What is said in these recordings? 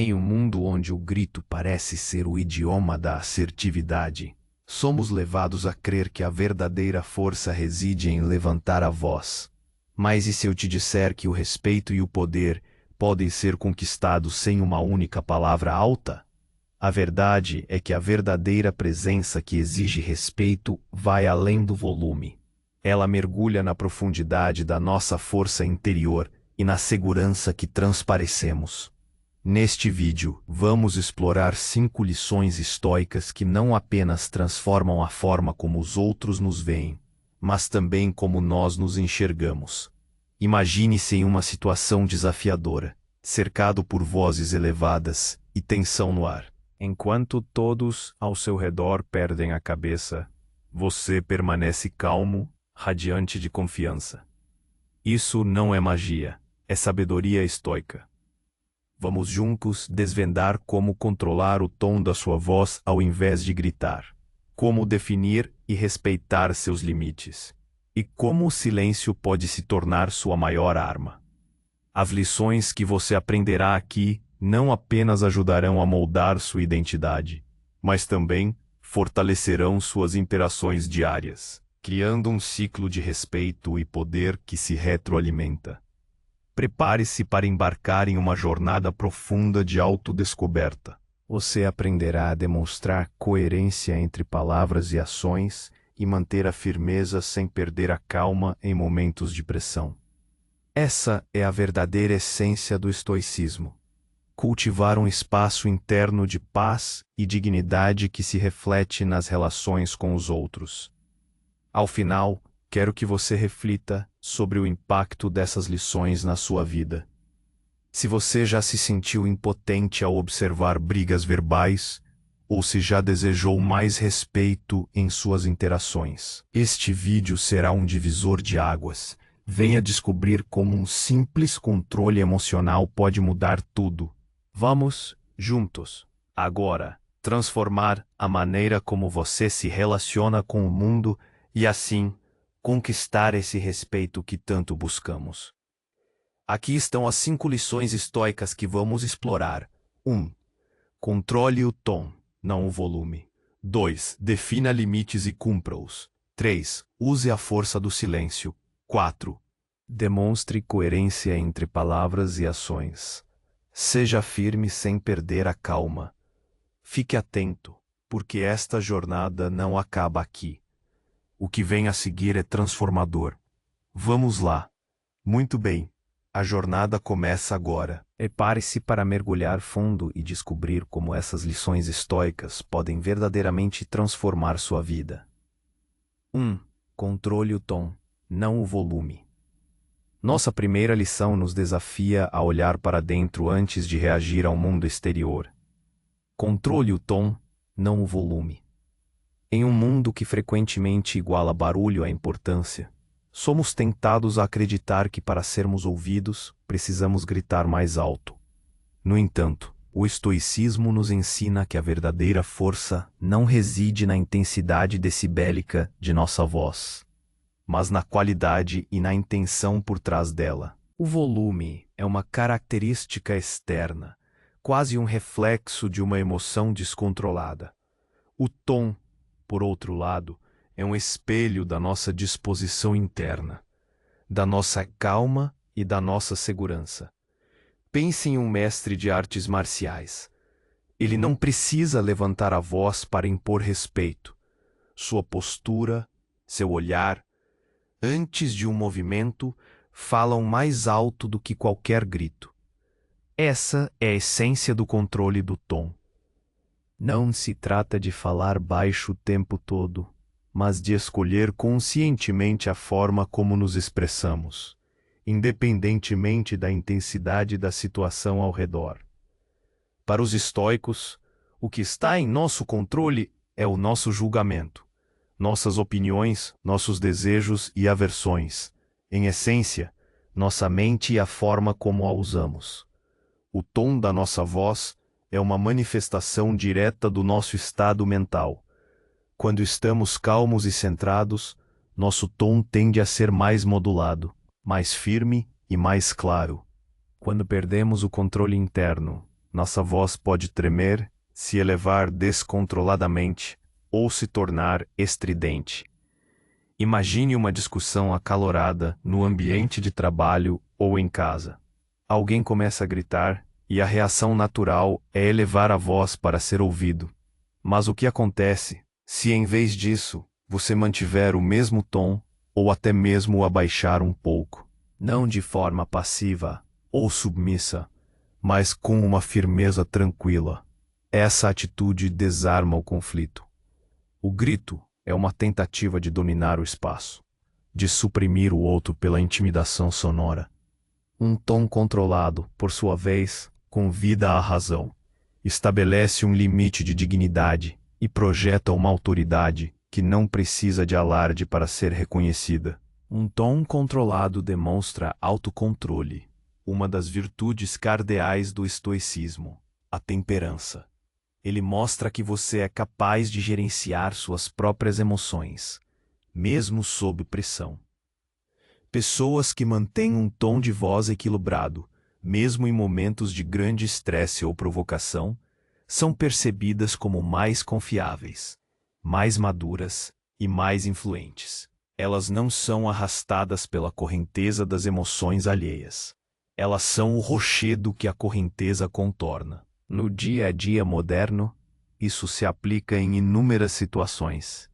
Em um mundo onde o grito parece ser o idioma da assertividade, somos levados a crer que a verdadeira força reside em levantar a voz. Mas e se eu te disser que o respeito e o poder podem ser conquistados sem uma única palavra alta? A verdade é que a verdadeira presença que exige respeito vai além do volume. Ela mergulha na profundidade da nossa força interior e na segurança que transparecemos. Neste vídeo, vamos explorar 5 lições estoicas que não apenas transformam a forma como os outros nos veem, mas também como nós nos enxergamos. Imagine-se em uma situação desafiadora, cercado por vozes elevadas e tensão no ar. Enquanto todos ao seu redor perdem a cabeça, você permanece calmo, radiante de confiança. Isso não é magia, é sabedoria estoica. Vamos juntos desvendar como controlar o tom da sua voz ao invés de gritar, como definir e respeitar seus limites, e como o silêncio pode se tornar sua maior arma. As lições que você aprenderá aqui não apenas ajudarão a moldar sua identidade, mas também fortalecerão suas interações diárias, criando um ciclo de respeito e poder que se retroalimenta. Prepare-se para embarcar em uma jornada profunda de autodescoberta. Você aprenderá a demonstrar coerência entre palavras e ações e manter a firmeza sem perder a calma em momentos de pressão. Essa é a verdadeira essência do estoicismo. Cultivar um espaço interno de paz e dignidade que se reflete nas relações com os outros. Ao final, quero que você reflita sobre o impacto dessas lições na sua vida. Se você já se sentiu impotente ao observar brigas verbais, ou se já desejou mais respeito em suas interações, este vídeo será um divisor de águas. Venha descobrir como um simples controle emocional pode mudar tudo. Vamos, juntos, agora, transformar a maneira como você se relaciona com o mundo e assim, conquistar esse respeito que tanto buscamos. Aqui estão as 5 lições estoicas que vamos explorar. 1. Controle o tom, não o volume. 2. Defina limites e cumpra-os. 3. Use a força do silêncio. 4. Demonstre coerência entre palavras e ações. Seja firme sem perder a calma. Fique atento, porque esta jornada não acaba aqui. O que vem a seguir é transformador. Vamos lá. Muito bem. A jornada começa agora. Prepare-se para mergulhar fundo e descobrir como essas lições estoicas podem verdadeiramente transformar sua vida. 1. Controle o tom, não o volume. Nossa primeira lição nos desafia a olhar para dentro antes de reagir ao mundo exterior. Controle o tom, não o volume. Em um mundo que frequentemente iguala barulho à importância, somos tentados a acreditar que para sermos ouvidos, precisamos gritar mais alto. No entanto, o estoicismo nos ensina que a verdadeira força não reside na intensidade decibélica de nossa voz, mas na qualidade e na intenção por trás dela. O volume é uma característica externa, quase um reflexo de uma emoção descontrolada. O tom, por outro lado, é um espelho da nossa disposição interna, da nossa calma e da nossa segurança. Pense em um mestre de artes marciais. Ele não precisa levantar a voz para impor respeito. Sua postura, seu olhar, antes de um movimento, falam mais alto do que qualquer grito. Essa é a essência do controle do tom. Não se trata de falar baixo o tempo todo, mas de escolher conscientemente a forma como nos expressamos, independentemente da intensidade da situação ao redor. Para os estoicos, o que está em nosso controle é o nosso julgamento, nossas opiniões, nossos desejos e aversões, em essência, nossa mente e a forma como a usamos. O tom da nossa voz é uma manifestação direta do nosso estado mental. Quando estamos calmos e centrados, nosso tom tende a ser mais modulado, mais firme e mais claro. Quando perdemos o controle interno, Nossa voz pode tremer, se elevar descontroladamente ou se tornar estridente. Imagine uma discussão acalorada no ambiente de trabalho ou em casa. Alguém começa a gritar e a reação natural é elevar a voz para ser ouvido. Mas o que acontece se, em vez disso, você mantiver o mesmo tom ou até mesmo o abaixar um pouco? Não de forma passiva ou submissa, mas com uma firmeza tranquila. Essa atitude desarma o conflito. O grito é uma tentativa de dominar o espaço, de suprimir o outro pela intimidação sonora. Um tom controlado, por sua vez, convida à razão, estabelece um limite de dignidade e projeta uma autoridade que não precisa de alarde para ser reconhecida. Um tom controlado demonstra autocontrole, uma das virtudes cardeais do estoicismo, a temperança. Ele mostra que você é capaz de gerenciar suas próprias emoções, mesmo sob pressão. Pessoas que mantêm um tom de voz equilibrado, mesmo em momentos de grande estresse ou provocação, são percebidas como mais confiáveis, mais maduras e mais influentes. Elas não são arrastadas pela correnteza das emoções alheias. Elas são o rochedo que a correnteza contorna. No dia a dia moderno, isso se aplica em inúmeras situações.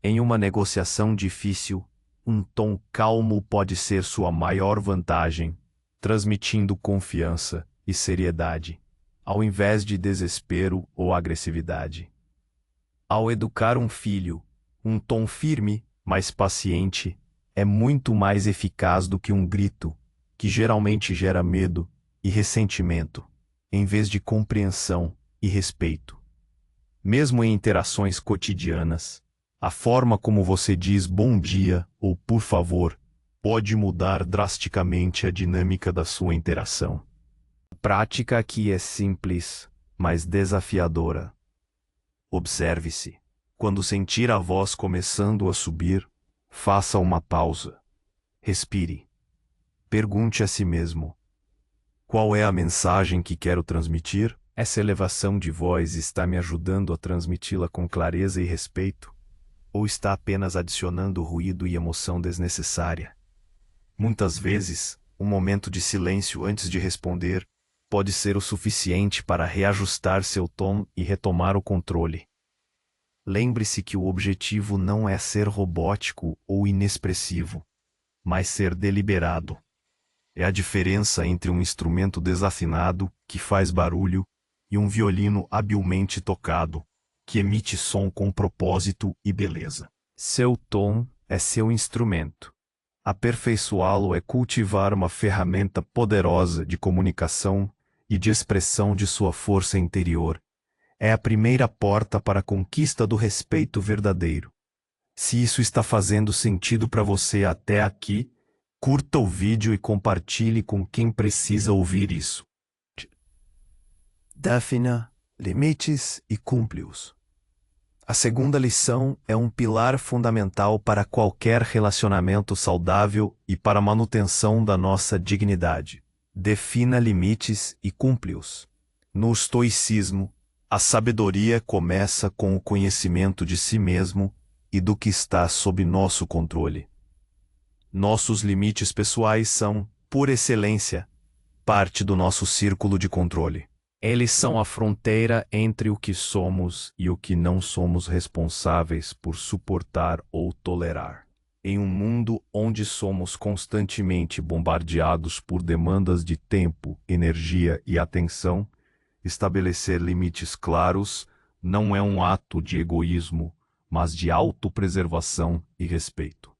Em uma negociação difícil, um tom calmo pode ser sua maior vantagem, transmitindo confiança e seriedade, ao invés de desespero ou agressividade. Ao educar um filho, um tom firme, mas paciente, é muito mais eficaz do que um grito, que geralmente gera medo e ressentimento, em vez de compreensão e respeito. Mesmo em interações cotidianas, a forma como você diz bom dia ou por favor pode mudar drasticamente a dinâmica da sua interação. A prática aqui é simples, mas desafiadora. Observe-se. Quando sentir a voz começando a subir, faça uma pausa. Respire. Pergunte a si mesmo: qual é a mensagem que quero transmitir? Essa elevação de voz está me ajudando a transmiti-la com clareza e respeito? Ou está apenas adicionando ruído e emoção desnecessária? Muitas vezes, um momento de silêncio antes de responder pode ser o suficiente para reajustar seu tom e retomar o controle. Lembre-se que o objetivo não é ser robótico ou inexpressivo, mas ser deliberado. É a diferença entre um instrumento desafinado, que faz barulho, e um violino habilmente tocado, que emite som com propósito e beleza. Seu tom é seu instrumento. Aperfeiçoá-lo é cultivar uma ferramenta poderosa de comunicação e de expressão de sua força interior. É a primeira porta para a conquista do respeito verdadeiro. Se isso está fazendo sentido para você até aqui, curta o vídeo e compartilhe com quem precisa ouvir isso. Defina limites e cumpre-os. A segunda lição é um pilar fundamental para qualquer relacionamento saudável e para a manutenção da nossa dignidade. Defina limites e cumpre-os. No estoicismo, a sabedoria começa com o conhecimento de si mesmo e do que está sob nosso controle. Nossos limites pessoais são, por excelência, parte do nosso círculo de controle. Eles são a fronteira entre o que somos e o que não somos responsáveis por suportar ou tolerar. Em um mundo onde somos constantemente bombardeados por demandas de tempo, energia e atenção, estabelecer limites claros não é um ato de egoísmo, mas de autopreservação e respeito.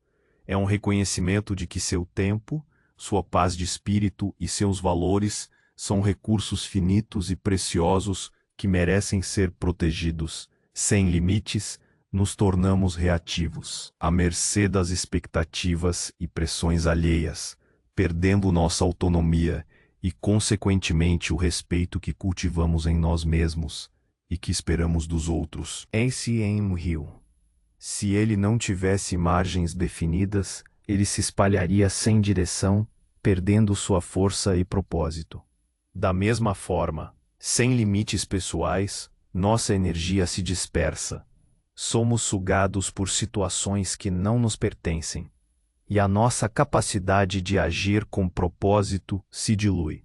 É um reconhecimento de que seu tempo, sua paz de espírito e seus valores são recursos finitos e preciosos que merecem ser protegidos. Sem limites, nos tornamos reativos, à mercê das expectativas e pressões alheias, perdendo nossa autonomia e, consequentemente, o respeito que cultivamos em nós mesmos e que esperamos dos outros. A.C.M. Hill. Se ele não tivesse margens definidas, ele se espalharia sem direção, perdendo sua força e propósito. Da mesma forma, Sem limites pessoais, nossa energia se dispersa. Somos sugados por situações que não nos pertencem. E a nossa capacidade de agir com propósito se dilui.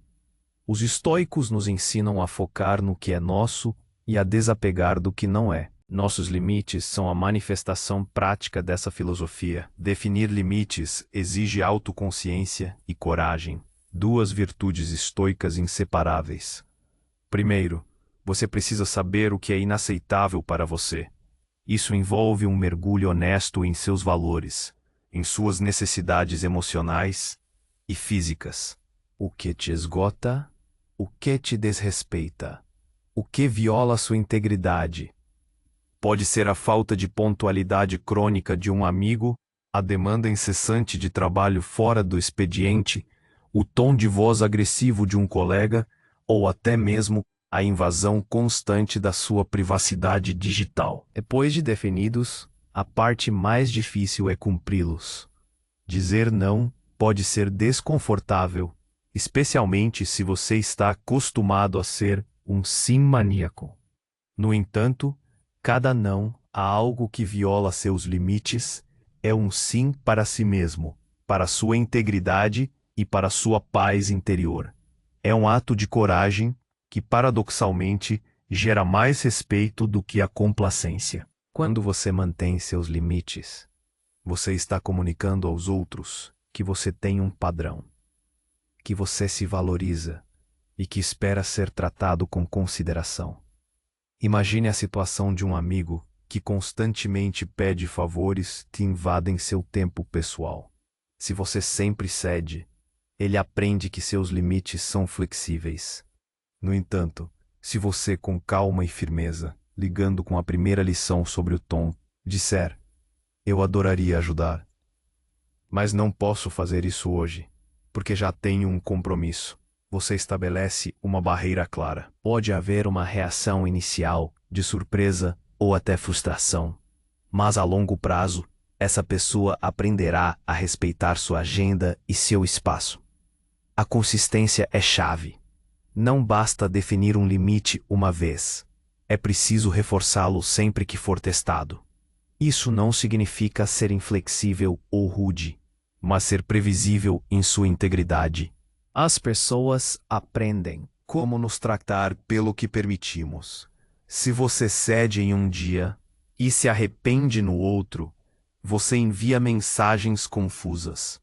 Os estoicos nos ensinam a focar no que é nosso e a desapegar do que não é. Nossos limites são a manifestação prática dessa filosofia. Definir limites exige autoconsciência e coragem, duas virtudes estoicas inseparáveis. Primeiro, você precisa saber o que é inaceitável para você. Isso envolve um mergulho honesto em seus valores, em suas necessidades emocionais e físicas. O que te esgota, o que te desrespeita, o que viola sua integridade. Pode ser a falta de pontualidade crônica de um amigo, a demanda incessante de trabalho fora do expediente, o tom de voz agressivo de um colega, ou até mesmo a invasão constante da sua privacidade digital. Depois de definidos, a parte mais difícil é cumpri-los. Dizer não pode ser desconfortável, especialmente se você está acostumado a ser um sim maníaco. No entanto, cada não a algo que viola seus limites é um sim para si mesmo, para sua integridade e para sua paz interior. É um ato de coragem que, paradoxalmente, gera mais respeito do que a complacência. Quando você mantém seus limites, você está comunicando aos outros que você tem um padrão, que você se valoriza e que espera ser tratado com consideração. Imagine a situação de um amigo que constantemente pede favores que invadem seu tempo pessoal. Se você sempre cede, ele aprende que seus limites são flexíveis. No entanto, se você com calma e firmeza, ligando com a primeira lição sobre o tom, disser: "Eu adoraria ajudar, mas não posso fazer isso hoje, porque já tenho um compromisso", você estabelece uma barreira clara. Pode haver uma reação inicial, de surpresa ou até frustração. Mas a longo prazo, essa pessoa aprenderá a respeitar sua agenda e seu espaço. A consistência é chave. Não basta definir um limite uma vez. É preciso reforçá-lo sempre que for testado. Isso não significa ser inflexível ou rude, mas ser previsível em sua integridade. As pessoas aprendem como nos tratar pelo que permitimos. Se você cede em um dia e se arrepende no outro, você envia mensagens confusas.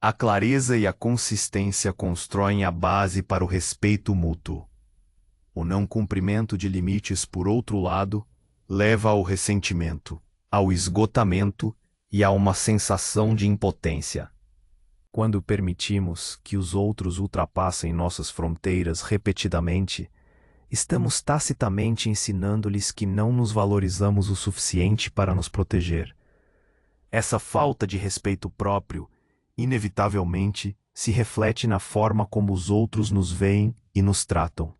A clareza e a consistência constroem a base para o respeito mútuo. O não cumprimento de limites, por outro lado, leva ao ressentimento, ao esgotamento e a uma sensação de impotência. Quando permitimos que os outros ultrapassem nossas fronteiras repetidamente, estamos tacitamente ensinando-lhes que não nos valorizamos o suficiente para nos proteger. Essa falta de respeito próprio, inevitavelmente, se reflete na forma como os outros nos veem e nos tratam.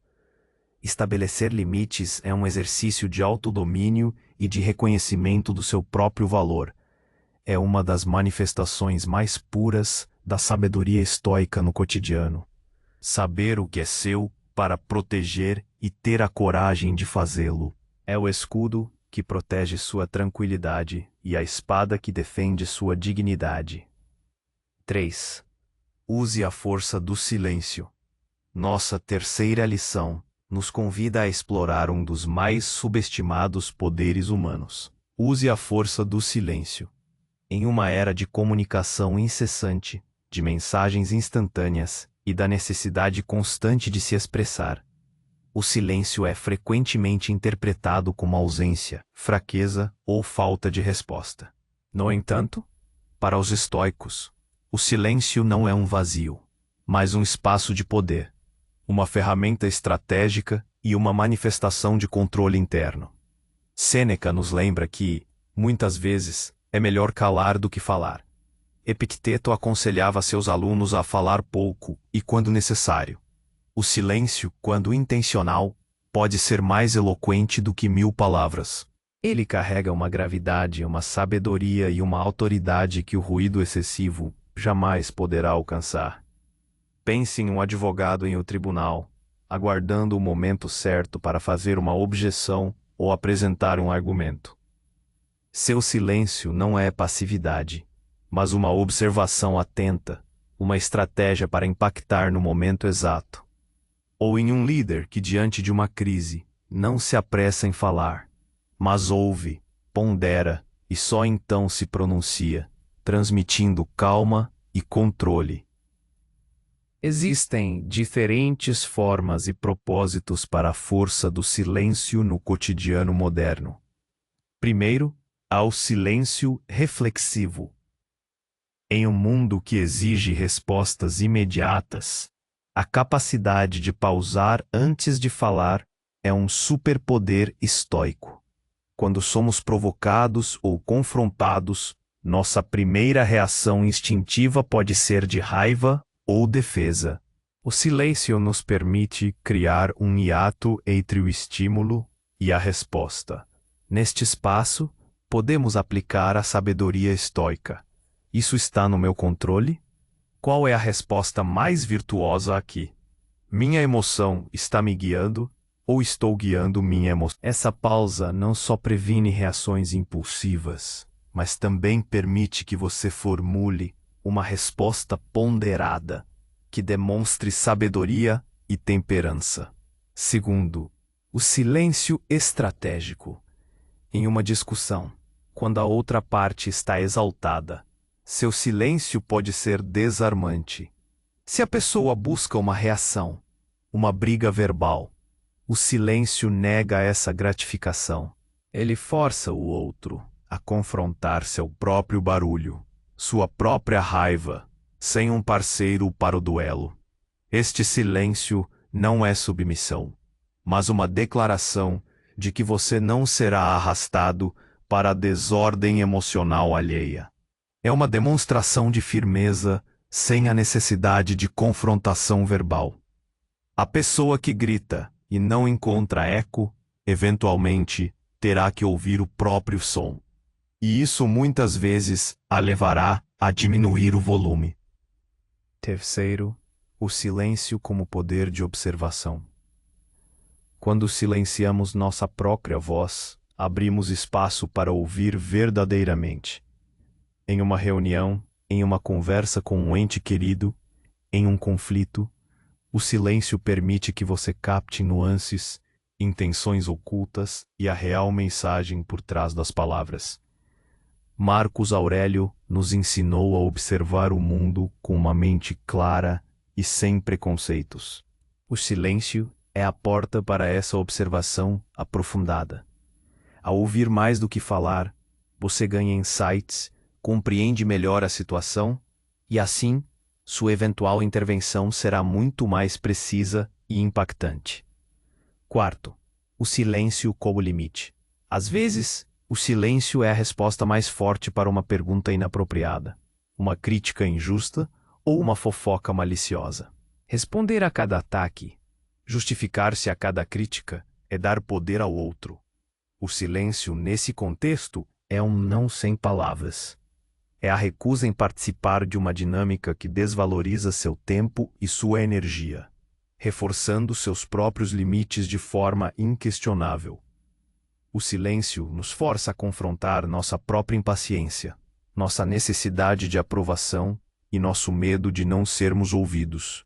Estabelecer limites é um exercício de autodomínio e de reconhecimento do seu próprio valor. É uma das manifestações mais puras da sabedoria estoica no cotidiano. Saber o que é seu para proteger e ter a coragem de fazê-lo é o escudo que protege sua tranquilidade e a espada que defende sua dignidade. 3. Use a força do silêncio. Nossa terceira lição nos convida a explorar um dos mais subestimados poderes humanos. Use a força do silêncio. Em uma era de comunicação incessante, de mensagens instantâneas e da necessidade constante de se expressar, o silêncio é frequentemente interpretado como ausência, fraqueza ou falta de resposta. No entanto, para os estoicos, o silêncio não é um vazio, mas um espaço de poder, uma ferramenta estratégica e uma manifestação de controle interno. Sêneca nos lembra que, muitas vezes, é melhor calar do que falar. Epicteto aconselhava seus alunos a falar pouco e quando necessário. O silêncio, quando intencional, pode ser mais eloquente do que 1000 palavras. Ele carrega uma gravidade, uma sabedoria e uma autoridade que o ruído excessivo jamais poderá alcançar. Pense em um advogado em um tribunal. aguardando o momento certo para fazer uma objeção ou apresentar um argumento. Seu silêncio não é passividade, mas uma observação atenta, uma estratégia para impactar no momento exato. Ou em um líder que, diante de uma crise, não se apressa em falar, mas ouve, pondera e só então se pronuncia, transmitindo calma e controle. Existem diferentes formas e propósitos para a força do silêncio no cotidiano moderno. Primeiro, há o silêncio reflexivo. Em um mundo que exige respostas imediatas, a capacidade de pausar antes de falar é um superpoder estoico. Quando somos provocados ou confrontados, nossa primeira reação instintiva pode ser de raiva ou defesa. O silêncio nos permite criar um hiato entre o estímulo e a resposta. Neste espaço, podemos aplicar a sabedoria estoica. Isso está no meu controle? Qual é a resposta mais virtuosa aqui? Minha emoção está me guiando ou estou guiando minha emoção? Essa pausa não só previne reações impulsivas, mas também permite que você formule uma resposta ponderada, que demonstre sabedoria e temperança. Segundo, o silêncio estratégico. Em uma discussão, quando a outra parte está exaltada, seu silêncio pode ser desarmante. Se a pessoa busca uma reação, uma briga verbal, o silêncio nega essa gratificação. Ele força o outro a confrontar seu próprio barulho, sua própria raiva, sem um parceiro para o duelo. Este silêncio não é submissão, mas uma declaração de que você não será arrastado para a desordem emocional alheia. É uma demonstração de firmeza sem a necessidade de confrontação verbal. A pessoa que grita e não encontra eco, eventualmente, terá que ouvir o próprio som. E isso muitas vezes a levará a diminuir o volume. Terceiro, o silêncio como poder de observação. Quando silenciamos nossa própria voz, abrimos espaço para ouvir verdadeiramente. Em uma reunião, em uma conversa com um ente querido, em um conflito, o silêncio permite que você capte nuances, intenções ocultas e a real mensagem por trás das palavras. Marcos Aurélio nos ensinou a observar o mundo com uma mente clara e sem preconceitos. O silêncio é a porta para essa observação aprofundada. Ao ouvir mais do que falar, você ganha insights, compreende melhor a situação e, assim, sua eventual intervenção será muito mais precisa e impactante. Quarto, o silêncio como limite. Às vezes, o silêncio é a resposta mais forte para uma pergunta inapropriada, uma crítica injusta ou uma fofoca maliciosa. Responder a cada ataque, justificar-se a cada crítica, é dar poder ao outro. O silêncio, nesse contexto, é um não sem palavras. É a recusa em participar de uma dinâmica que desvaloriza seu tempo e sua energia, reforçando seus próprios limites de forma inquestionável. O silêncio nos força a confrontar nossa própria impaciência, nossa necessidade de aprovação e nosso medo de não sermos ouvidos.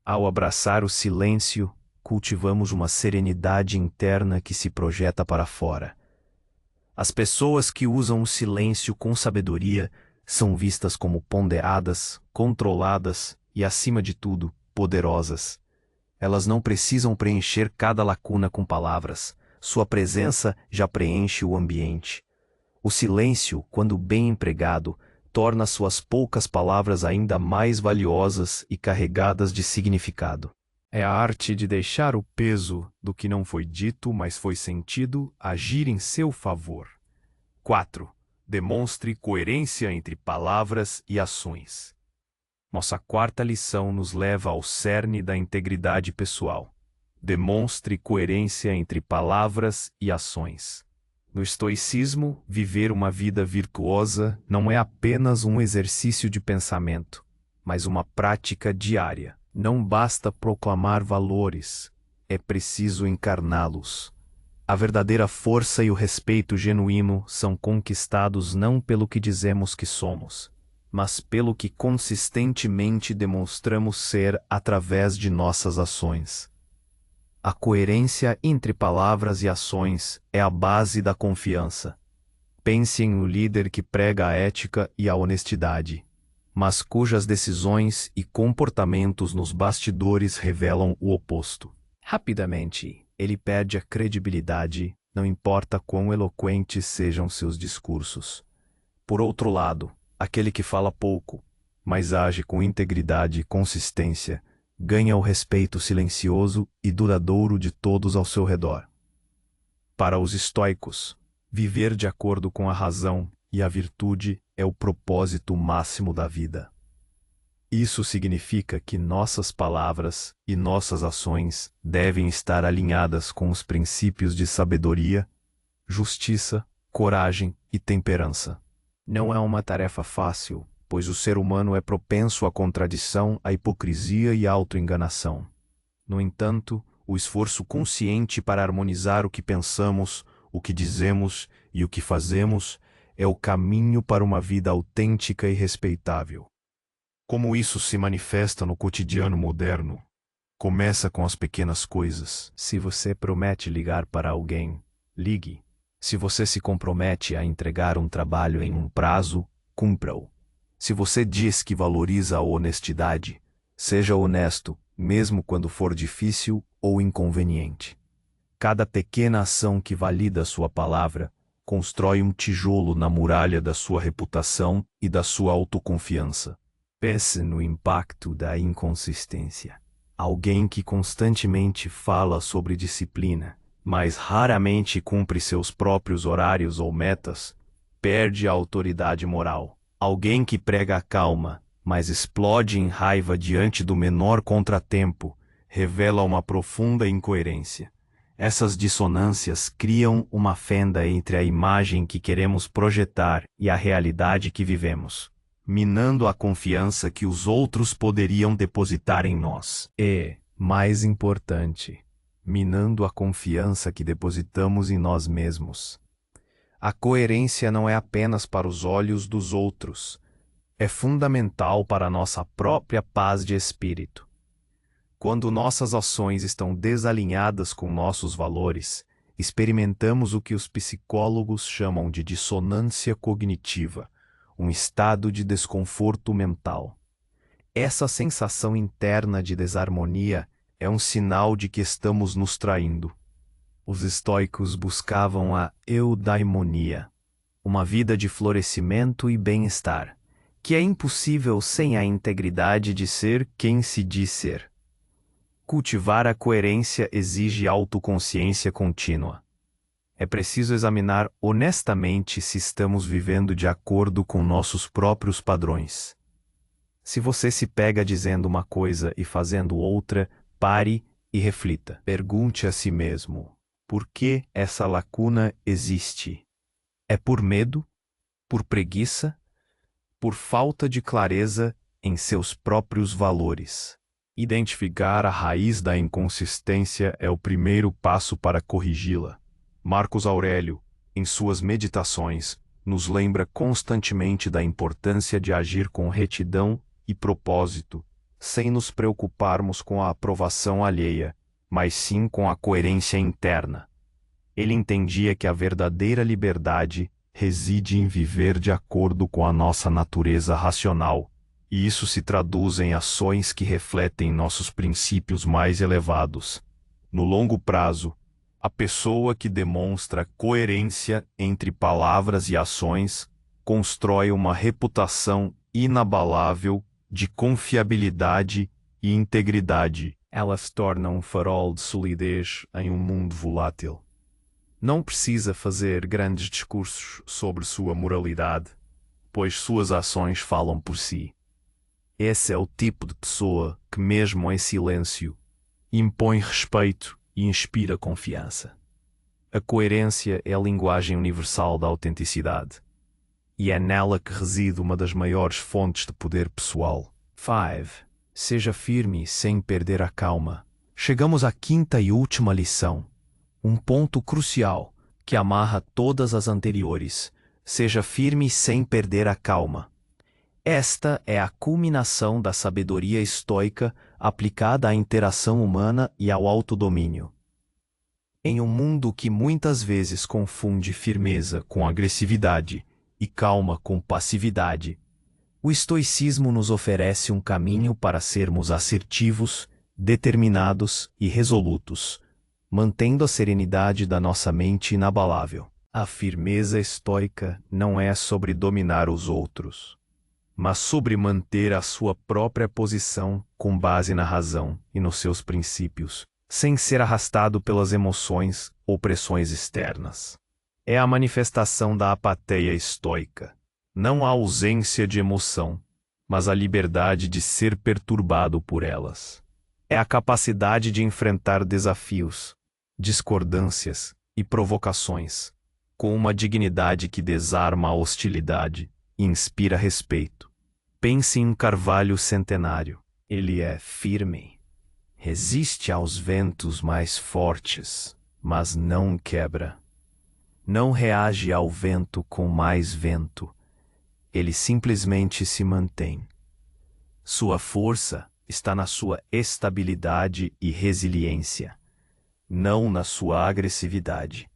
Ao abraçar o silêncio, cultivamos uma serenidade interna que se projeta para fora. As pessoas que usam o silêncio com sabedoria são vistas como ponderadas, controladas e, acima de tudo, poderosas. Elas não precisam preencher cada lacuna com palavras. Sua presença já preenche o ambiente. O silêncio, quando bem empregado, torna suas poucas palavras ainda mais valiosas e carregadas de significado. É a arte de deixar o peso do que não foi dito, mas foi sentido, agir em seu favor. 4. Demonstre coerência entre palavras e ações. Nossa quarta lição nos leva ao cerne da integridade pessoal. Demonstre coerência entre palavras e ações. No estoicismo, viver uma vida virtuosa não é apenas um exercício de pensamento, mas uma prática diária. Não basta proclamar valores, é preciso encarná-los. A verdadeira força e o respeito genuíno são conquistados não pelo que dizemos que somos, mas pelo que consistentemente demonstramos ser através de nossas ações. A coerência entre palavras e ações é a base da confiança. Pense em um líder que prega a ética e a honestidade, mas cujas decisões e comportamentos nos bastidores revelam o oposto. Rapidamente, ele perde a credibilidade, não importa quão eloquentes sejam seus discursos. Por outro lado, aquele que fala pouco, mas age com integridade e consistência, ganha o respeito silencioso e duradouro de todos ao seu redor. Para os estoicos, viver de acordo com a razão e a virtude é o propósito máximo da vida. Isso significa que nossas palavras e nossas ações devem estar alinhadas com os princípios de sabedoria, justiça, coragem e temperança. Não é uma tarefa fácil, pois o ser humano é propenso à contradição, à hipocrisia e à autoenganação. No entanto, o esforço consciente para harmonizar o que pensamos, o que dizemos e o que fazemos é o caminho para uma vida autêntica e respeitável. Como isso se manifesta no cotidiano moderno? Começa com as pequenas coisas. Se você promete ligar para alguém, ligue. Se você se compromete a entregar um trabalho em um prazo, cumpra-o. Se você diz que valoriza a honestidade, seja honesto, mesmo quando for difícil ou inconveniente. Cada pequena ação que valida sua palavra constrói um tijolo na muralha da sua reputação e da sua autoconfiança. Pense no impacto da inconsistência. Alguém que constantemente fala sobre disciplina, mas raramente cumpre seus próprios horários ou metas, perde a autoridade moral. Alguém que prega a calma, mas explode em raiva diante do menor contratempo, revela uma profunda incoerência. Essas dissonâncias criam uma fenda entre a imagem que queremos projetar e a realidade que vivemos, minando a confiança que os outros poderiam depositar em nós. E, mais importante, minando a confiança que depositamos em nós mesmos. A coerência não é apenas para os olhos dos outros, é fundamental para a nossa própria paz de espírito. Quando nossas ações estão desalinhadas com nossos valores, experimentamos o que os psicólogos chamam de dissonância cognitiva, um estado de desconforto mental. Essa sensação interna de desarmonia é um sinal de que estamos nos traindo. Os estoicos buscavam a eudaimonia, uma vida de florescimento e bem-estar, que é impossível sem a integridade de ser quem se diz ser. Cultivar a coerência exige autoconsciência contínua. É preciso examinar honestamente se estamos vivendo de acordo com nossos próprios padrões. Se você se pega dizendo uma coisa e fazendo outra, pare e reflita. Pergunte a si mesmo: por que essa lacuna existe? É por medo? Por preguiça? Por falta de clareza em seus próprios valores? Identificar a raiz da inconsistência é o primeiro passo para corrigi-la. Marcos Aurélio, em suas Meditações, nos lembra constantemente da importância de agir com retidão e propósito, sem nos preocuparmos com a aprovação alheia, mas sim com a coerência interna. Ele entendia que a verdadeira liberdade reside em viver de acordo com a nossa natureza racional, e isso se traduz em ações que refletem nossos princípios mais elevados. No longo prazo, a pessoa que demonstra coerência entre palavras e ações constrói uma reputação inabalável de confiabilidade e integridade. Ela se torna um farol de solidez em um mundo volátil. Não precisa fazer grandes discursos sobre sua moralidade, pois suas ações falam por si. Esse é o tipo de pessoa que, mesmo em silêncio, impõe respeito e inspira confiança. A coerência é a linguagem universal da autenticidade, e é nela que reside uma das maiores fontes de poder pessoal. 5. Seja firme sem perder a calma. Chegamos à quinta e última lição. Um ponto crucial, que amarra todas as anteriores. Seja firme sem perder a calma. Esta é a culminação da sabedoria estoica aplicada à interação humana e ao autodomínio. Em um mundo que muitas vezes confunde firmeza com agressividade e calma com passividade, o estoicismo nos oferece um caminho para sermos assertivos, determinados e resolutos, mantendo a serenidade da nossa mente inabalável. A firmeza estoica não é sobre dominar os outros, mas sobre manter a sua própria posição com base na razão e nos seus princípios, sem ser arrastado pelas emoções ou pressões externas. É a manifestação da apatia estoica, não a ausência de emoção, mas a liberdade de ser perturbado por elas. É a capacidade de enfrentar desafios, discordâncias e provocações, com uma dignidade que desarma a hostilidade e inspira respeito. Pense em um carvalho centenário. Ele é firme, resiste aos ventos mais fortes, mas não quebra. Não reage ao vento com mais vento. Ele simplesmente se mantém. Sua força está na sua estabilidade e resiliência, não na sua agressividade.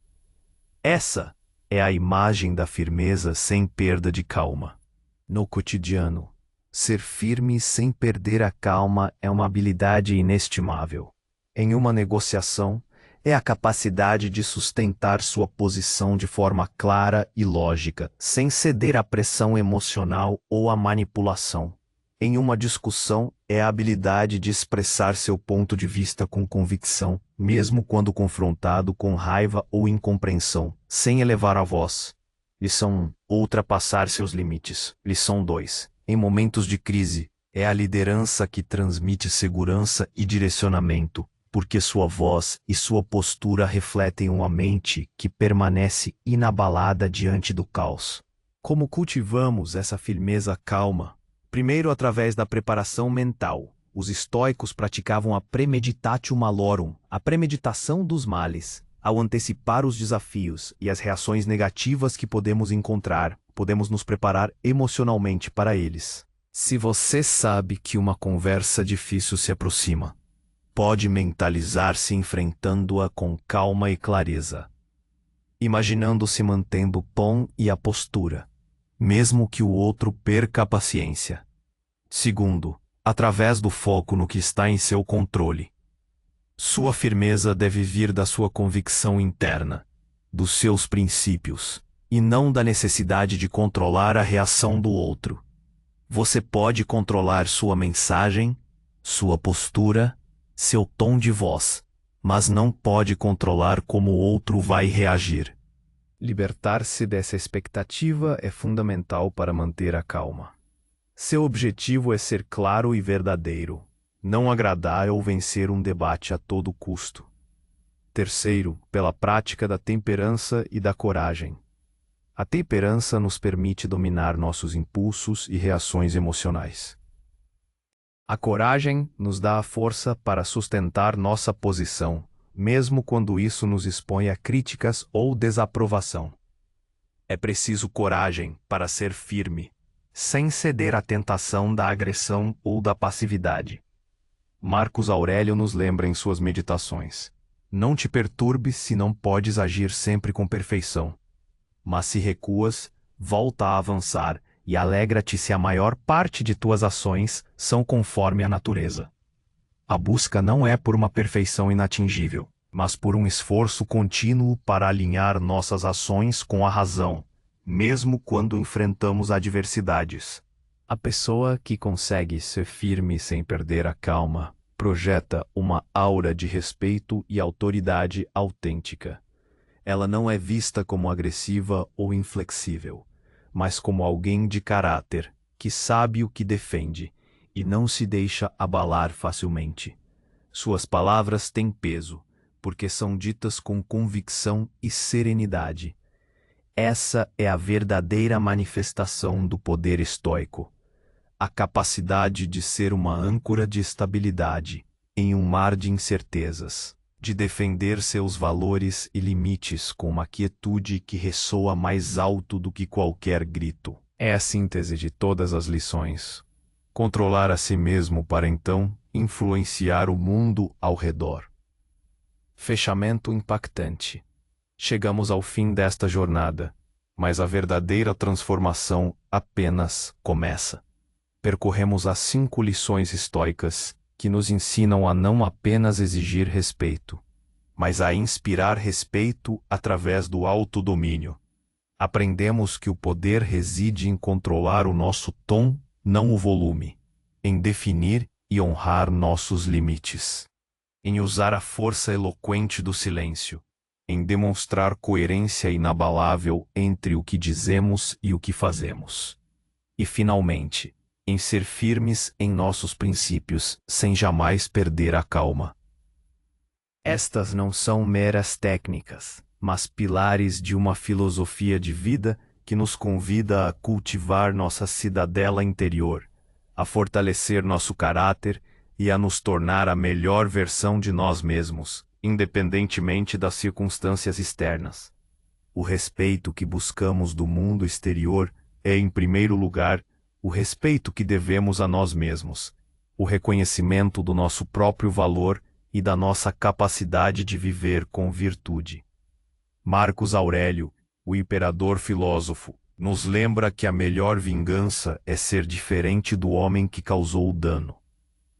Essa é a imagem da firmeza sem perda de calma. No cotidiano, ser firme sem perder a calma é uma habilidade inestimável. Em uma negociação, é a capacidade de sustentar sua posição de forma clara e lógica, sem ceder à pressão emocional ou à manipulação. Em uma discussão, é a habilidade de expressar seu ponto de vista com convicção, mesmo quando confrontado com raiva ou incompreensão, sem elevar a voz. Lição 1. Ultrapassar seus limites. Lição 2. Em momentos de crise, é a liderança que transmite segurança e direcionamento, porque sua voz e sua postura refletem uma mente que permanece inabalada diante do caos. Como cultivamos essa firmeza calma? Primeiro, através da preparação mental. Os estoicos praticavam a premeditatio malorum, a premeditação dos males. Ao antecipar os desafios e as reações negativas que podemos encontrar, podemos nos preparar emocionalmente para eles. Se você sabe que uma conversa difícil se aproxima, pode mentalizar-se enfrentando-a com calma e clareza, imaginando-se mantendo o tom e a postura, mesmo que o outro perca a paciência. Segundo, através do foco no que está em seu controle. Sua firmeza deve vir da sua convicção interna, dos seus princípios, e não da necessidade de controlar a reação do outro. Você pode controlar sua mensagem, sua postura, seu tom de voz, mas não pode controlar como o outro vai reagir. Libertar-se dessa expectativa é fundamental para manter a calma. Seu objetivo é ser claro e verdadeiro, não agradar ou vencer um debate a todo custo. Terceiro, pela prática da temperança e da coragem. A temperança nos permite dominar nossos impulsos e reações emocionais. A coragem nos dá a força para sustentar nossa posição, mesmo quando isso nos expõe a críticas ou desaprovação. É preciso coragem para ser firme, sem ceder à tentação da agressão ou da passividade. Marcos Aurélio nos lembra em suas meditações: não te perturbes se não podes agir sempre com perfeição. Mas se recuas, volta a avançar e alegra-te se a maior parte de tuas ações são conforme a natureza. A busca não é por uma perfeição inatingível, mas por um esforço contínuo para alinhar nossas ações com a razão, mesmo quando enfrentamos adversidades. A pessoa que consegue ser firme sem perder a calma projeta uma aura de respeito e autoridade autêntica. Ela não é vista como agressiva ou inflexível, mas como alguém de caráter, que sabe o que defende e não se deixa abalar facilmente. Suas palavras têm peso, porque são ditas com convicção e serenidade. Essa é a verdadeira manifestação do poder estoico. a capacidade de ser uma âncora de estabilidade em um mar de incertezas, de defender seus valores e limites com uma quietude que ressoa mais alto do que qualquer grito. É a síntese de todas as lições. Controlar a si mesmo para então influenciar o mundo ao redor. Fechamento impactante. Chegamos ao fim desta jornada, mas a verdadeira transformação apenas começa. Percorremos as 5 lições estoicas que nos ensinam a não apenas exigir respeito, mas a inspirar respeito através do autodomínio. Aprendemos que o poder reside em controlar o nosso tom, não o volume, em definir e honrar nossos limites, em usar a força eloquente do silêncio, em demonstrar coerência inabalável entre o que dizemos e o que fazemos. E, finalmente, em ser firmes em nossos princípios, sem jamais perder a calma. Estas não são meras técnicas, mas pilares de uma filosofia de vida que nos convida a cultivar nossa cidadela interior, a fortalecer nosso caráter e a nos tornar a melhor versão de nós mesmos, independentemente das circunstâncias externas. O respeito que buscamos do mundo exterior é, em primeiro lugar, o respeito que devemos a nós mesmos, o reconhecimento do nosso próprio valor e da nossa capacidade de viver com virtude. Marcos Aurélio, o imperador filósofo, nos lembra que a melhor vingança é ser diferente do homem que causou o dano.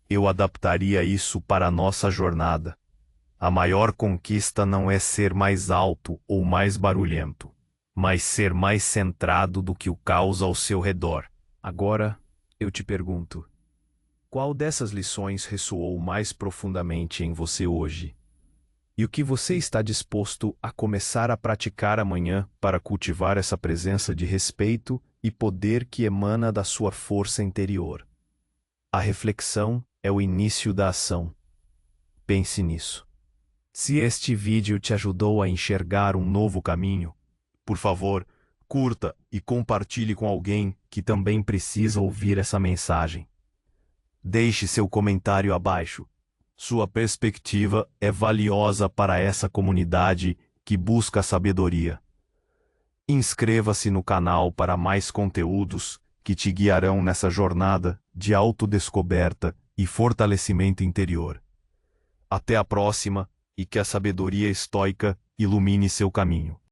Eu adaptaria isso para a nossa jornada. A maior conquista não é ser mais alto ou mais barulhento, mas ser mais centrado do que o caos ao seu redor. Agora, eu te pergunto, qual dessas lições ressoou mais profundamente em você hoje? E o que você está disposto a começar a praticar amanhã para cultivar essa presença de respeito e poder que emana da sua força interior? A reflexão é o início da ação. Pense nisso. Se este vídeo te ajudou a enxergar um novo caminho, por favor, curta e compartilhe com alguém que também precisa ouvir essa mensagem. Deixe seu comentário abaixo. Sua perspectiva é valiosa para essa comunidade que busca sabedoria. Inscreva-se no canal para mais conteúdos que te guiarão nessa jornada de autodescoberta e fortalecimento interior. Até a próxima, e que a sabedoria estoica ilumine seu caminho.